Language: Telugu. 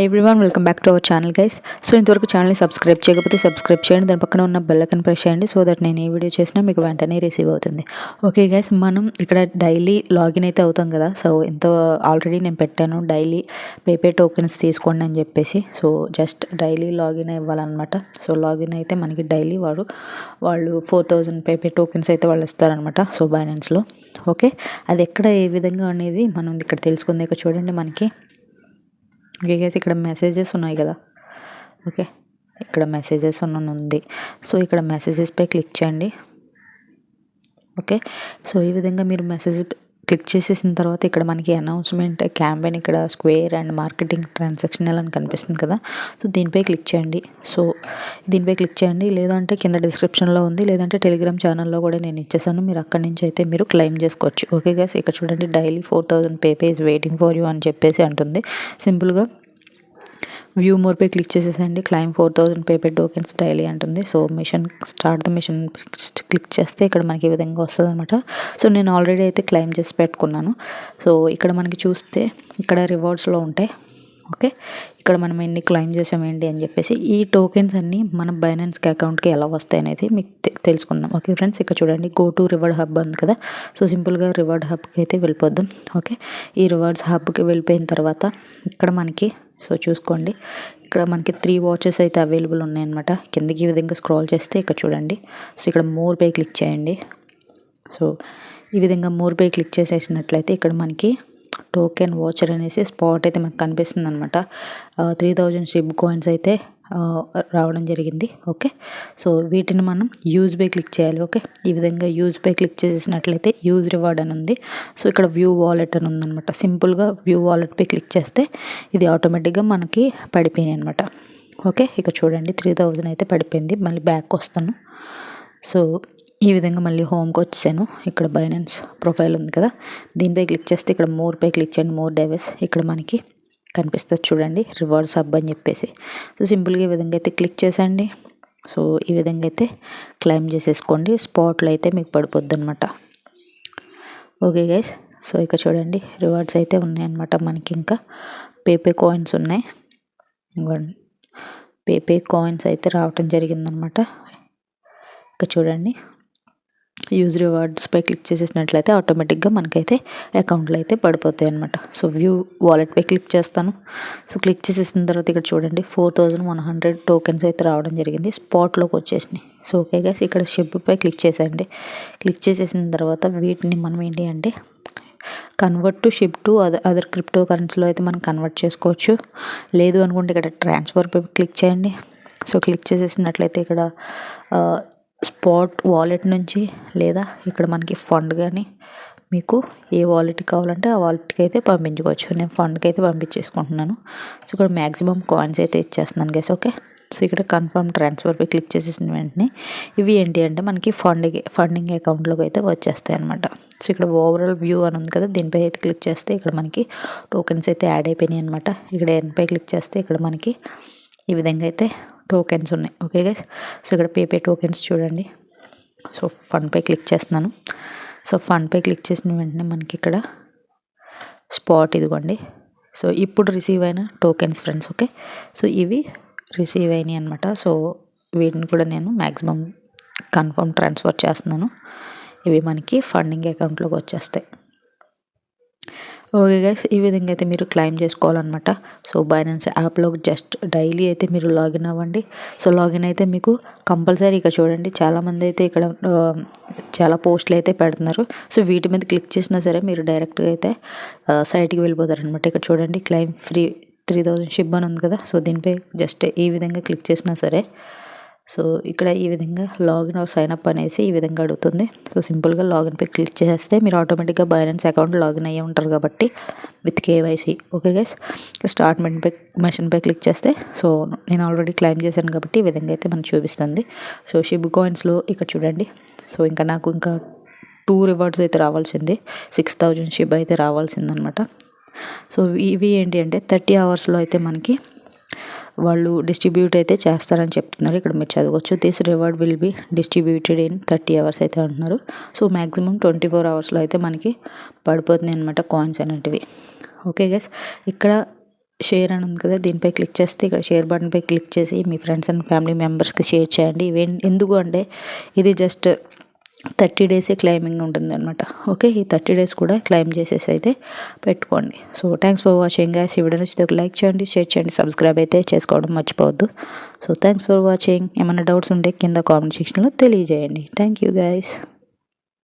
Everyone welcome back to our channel guys. So ఇంతవరకు ఛానల్ని సబ్స్క్రైబ్ చేయకపోతే సబ్స్క్రైబ్ చేయండి, దాని పక్కన ఉన్న బెల్ ఐకాన్ ప్రెస్ చేయండి సో దట్ నేను ఏ వీడియో చేసినా మీకు వెంటనే రిసీవ్ అవుతుంది. ఓకే గైస్, మనం ఇక్కడ డైలీ లాగిన్ అయితే అవుతాం కదా. సో ఎంతో ఆల్రెడీ నేను పెట్టాను డైలీ పేపే టోకెన్స్ తీసుకోండి అని చెప్పేసి. సో జస్ట్ డైలీ లాగిన్ ఇవ్వాలన్నమాట. సో లాగిన్ అయితే మనకి డైలీ వాళ్ళు 4000 పేపే టోకెన్స్ అయితే వాళ్ళు ఇస్తారనమాట. సో బైనాన్స్లో ఓకే, అది ఎక్కడ ఏ విధంగా అనేది మనం ఇక్కడ తెలుసుకుంది. ఇక్కడ చూడండి మనకి ఓకే గైస్, ఇక్కడ మెసేజెస్ ఉన్నాయి కదా. ఓకే, ఇక్కడ మెసేజెస్ ఉంది. సో ఇక్కడ మెసేజెస్పై క్లిక్ చేయండి. ఓకే, సో ఈ విధంగా మీరు మెసేజ్ క్లిక్ చేసేసిన తర్వాత ఇక్కడ మనకి అనౌన్స్మెంట్ క్యాంపెయిన్, ఇక్కడ స్క్వేర్ అండ్ మార్కెటింగ్ ట్రాన్సాక్షనల్ అని కనిపిస్తుంది కదా. సో దీనిపై క్లిక్ చేయండి. సో దీనిపై క్లిక్ చేయండి, లేదంటే కింద డిస్క్రిప్షన్లో ఉంది, లేదంటే టెలిగ్రామ్ ఛానల్లో కూడా నేను ఇచ్చేసాను, మీరు అక్కడి నుంచి అయితే మీరు క్లెయిమ్ చేసుకోవచ్చు. ఓకే గైస్, ఇక్కడ చూడండి daily 4000 Pepe is waiting for you అని చెప్పేసి అంటుంది. సింపుల్గా వ్యూ మోర్పై క్లిక్ చేసేసండి. క్లైమ్ 4000 పేపర్ టోకెన్స్ డైలీ అంటుంది. So mission start the mission click చేస్తే ఇక్కడ మనకి ఈ విధంగా వస్తుంది అనమాట. సో నేను ఆల్రెడీ అయితే క్లైమ్ చేసి పెట్టుకున్నాను. సో ఇక్కడ మనకి చూస్తే ఇక్కడ రివార్డ్స్లో ఉంటాయి. ఓకే, ఇక్కడ మనం ఎన్ని క్లైమ్ చేసామేంటి అని చెప్పేసి ఈ టోకెన్స్ అన్నీ మన బైనాన్స్కి అకౌంట్కి ఎలా వస్తాయి అనేది మీకు తెలుసుకుందాం. ఓకే ఫ్రెండ్స్, ఇక్కడ చూడండి గో టు రివార్డ్ హబ్ ఉంది కదా. సో సింపుల్గా రివార్డ్ హబ్కి అయితే వెళ్ళిపోద్దాం. ఓకే, ఈ రివార్డ్స్ హబ్కి వెళ్ళిపోయిన తర్వాత ఇక్కడ మనకి సో చూసుకోండి, ఇక్కడ మనకి 3 వాచెస్ అయితే అవైలబుల్ ఉన్నాయన్నమాట. కిందకి ఈ విధంగా స్క్రాల్ చేస్తే ఇక్కడ చూడండి. సో ఇక్కడ మోర్ పై క్లిక్ చేయండి. సో ఈ విధంగా మోర్ పై క్లిక్ చేసేసినట్లయితే ఇక్కడ మనకి టోకెన్ వాచర్ అనేసి స్పాట్ అయితే మనకు కనిపిస్తుంది అనమాట. 3000 షిప్ కాయిన్స్ అయితే రావడం జరిగింది. ఓకే, సో వీటిని మనం యూజ్ పై క్లిక్ చేయాలి. ఓకే, ఈ విధంగా యూజ్ పై క్లిక్ చేసేసినట్లయితే యూజ్ రివార్డ్ అని ఉంది. సో ఇక్కడ వ్యూ వాలెట్ అని ఉందన్నమాట. సింపుల్గా వ్యూ వాలెట్ పై క్లిక్ చేస్తే ఇది ఆటోమేటిక్గా మనకి పడిపోయినాయి అనమాట. ఓకే, ఇక చూడండి 3000 అయితే పడిపోయింది. మళ్ళీ బ్యాక్ వస్తాను. సో ఈ విధంగా మళ్ళీ హోమ్కి వచ్చాను. ఇక్కడ బైనాన్స్ ప్రొఫైల్ ఉంది కదా, దీనిపై క్లిక్ చేస్తే ఇక్కడ మోర్ పై క్లిక్ చేయండి. మోర్ డైవర్స్ ఇక్కడ మనకి కనిపిస్తుంది చూడండి, రివార్డ్స్ హబ్ అని చెప్పేసి. సో సింపుల్గా ఈ విధంగా అయితే క్లిక్ చేసండి. సో ఈ విధంగా అయితే క్లైమ్ చేసేసుకోండి. స్పాట్లో అయితే మీకు పడిపోద్ది అనమాట. ఓకే గైస్, సో ఇక్కడ చూడండి రివార్డ్స్ అయితే ఉన్నాయన్నమాట. మనకి ఇంకా పేపే కాయిన్స్ ఉన్నాయి. పేపే కాయిన్స్ అయితే రావటం జరిగిందనమాట. ఇక్కడ చూడండి యూజ్ రివార్డ్స్పై క్లిక్ చేసేసినట్లయితే ఆటోమేటిక్గా మనకైతే అకౌంట్లో అయితే పడిపోతాయి అనమాట. సో వ్యూ వాలెట్పై క్లిక్ చేస్తాను. సో క్లిక్ చేసేసిన తర్వాత ఇక్కడ చూడండి 4100 టోకెన్స్ అయితే రావడం జరిగింది. స్పాట్లోకి వచ్చేసినాయి. సో ఓకే గైస్, ఇక్కడ షిప్పై క్లిక్ చేసేయండి. క్లిక్ చేసేసిన తర్వాత వీటిని మనం ఏంటి అంటే convert to ship to other crypto కరెన్సీలో అయితే మనం కన్వర్ట్ చేసుకోవచ్చు. లేదు అనుకుంటే ఇక్కడ ట్రాన్స్ఫర్పై క్లిక్ చేయండి. సో క్లిక్ చేసేసినట్లయితే ఇక్కడ స్పాట్ వాలెట్ నుంచి లేదా ఇక్కడ మనకి ఫండ్ కానీ మీకు ఏ వాలెట్కి కావాలంటే ఆ వాలెట్కి అయితే పంపించుకోవచ్చు. నేను ఫండ్కి అయితే పంపించేసుకుంటున్నాను. సో ఇక్కడ మ్యాక్సిమం కాయిన్స్ అయితే ఇచ్చేస్తున్నాను గైస్. ఓకే, సో ఇక్కడ కన్ఫర్మ్ ట్రాన్స్ఫర్పై క్లిక్ చేసేసిన వెంటనే ఇవి ఏంటి అంటే మనకి ఫండింగ్ అకౌంట్లోకి అయితే వచ్చేస్తాయి అనమాట. సో ఇక్కడ ఓవరాల్ వ్యూ అని ఉంది కదా, దీనిపై అయితే క్లిక్ చేస్తే ఇక్కడ మనకి టోకెన్స్ అయితే యాడ్ అయిపోయినాయి అనమాట. ఇక్కడ ఎన్పై క్లిక్ చేస్తే ఇక్కడ మనకి ఈ విధంగా అయితే టోకెన్స్ ఉన్నాయి. ఓకే గైస్, సో ఇక్కడ పేపే టోకెన్స్ చూడండి. సో ఫండ్పై క్లిక్ చేస్తున్నాను. సో ఫండ్పై క్లిక్ చేసిన వెంటనే మనకి ఇక్కడ స్పాట్ ఇదిగోండి. సో ఇప్పుడు రిసీవ్ అయిన టోకెన్స్ ఫ్రెండ్స్. ఓకే, సో ఇవి రిసీవ్ అయినాయి అనమాట. సో వీటిని కూడా నేను మ్యాక్సిమం కన్ఫర్మ్ ట్రాన్స్ఫర్ చేస్తున్నాను. ఇవి మనకి ఫండింగ్ అకౌంట్లోకి వచ్చేస్తాయి. ఓకే గైస్, ఈ విధంగా అయితే మీరు క్లైమ్ చేసుకోవాలన్నమాట. సో బైనాన్స్ యాప్లో జస్ట్ డైలీ అయితే మీరు లాగిన్ అవ్వండి. సో లాగిన్ అయితే మీకు కంపల్సరీ ఇక్కడ చూడండి చాలామంది అయితే ఇక్కడ చాలా పోస్టులు అయితే పెడుతున్నారు. సో వీటి మీద క్లిక్ చేసినా సరే మీరు డైరెక్ట్గా అయితే సైట్కి వెళ్ళిపోతారనమాట. ఇక్కడ చూడండి క్లైమ్ ఫ్రీ 3000 షిప్ అని ఉంది కదా. సో దీనిపై జస్ట్ ఈ విధంగా క్లిక్ చేసినా సరే సో ఇక్కడ ఈ విధంగా లాగిన్ ఆర్ సైన్ అప్ అనేసి ఈ విధంగా అడుగుతుంది. సో సింపుల్గా లాగిన్పై క్లిక్ చేస్తే మీరు ఆటోమేటిక్గా బైనాన్స్ అకౌంట్ లాగిన్ అయ్యి ఉంటారు కాబట్టి with KYC. Okay guys, start మెషిన్పై క్లిక్ చేస్తే సో నేను ఆల్రెడీ క్లైమ్ చేశాను కాబట్టి ఈ విధంగా అయితే మనకు చూపిస్తుంది. సో షిప్ కాయిన్స్లో ఇక్కడ చూడండి. సో నాకు ఇంకా 2 రివార్డ్స్ అయితే రావాల్సింది. 6000 షిప్ అయితే రావాల్సిందనమాట. సో ఇవి ఏంటి అంటే 30 అవర్స్లో అయితే మనకి వాళ్ళు డిస్ట్రిబ్యూట్ అయితే చేస్తారని చెప్తున్నారు. ఇక్కడ మీరు చదవచ్చు this reward will be distributed in 30 hours అయితే అంటున్నారు. సో మ్యాక్సిమం 24 అవర్స్లో అయితే మనకి పడిపోతుంది అనమాట కాయిన్స్ అనేటివి. ఓకే గైస్, ఇక్కడ షేర్ అని ఉంది కదా, దీనిపై క్లిక్ చేస్తే ఇక్కడ షేర్ బటన్పై క్లిక్ చేసి మీ ఫ్రెండ్స్ అండ్ ఫ్యామిలీ మెంబర్స్కి షేర్ చేయండి. ఎందుకు అంటే ఇది జస్ట్ 30 డేసే క్లైమింగ్ ఉంటుందన్నమాట. ఓకే, ఈ 30 డేస్ కూడా క్లైమ్ చేసేసి అయితే పెట్టుకోండి. So thanks for watching guys. ఈ వీడియో నచ్చితే ఒక లైక్ చేయండి, షేర్ చేయండి, సబ్స్క్రైబ్ అయితే చేసుకోవడం మర్చిపోవద్దు. So thanks for watching. ఏమైనా డౌట్స్ ఉంటే కింద కామెంట్ సెక్షన్లో తెలియజేయండి. Thank you guys.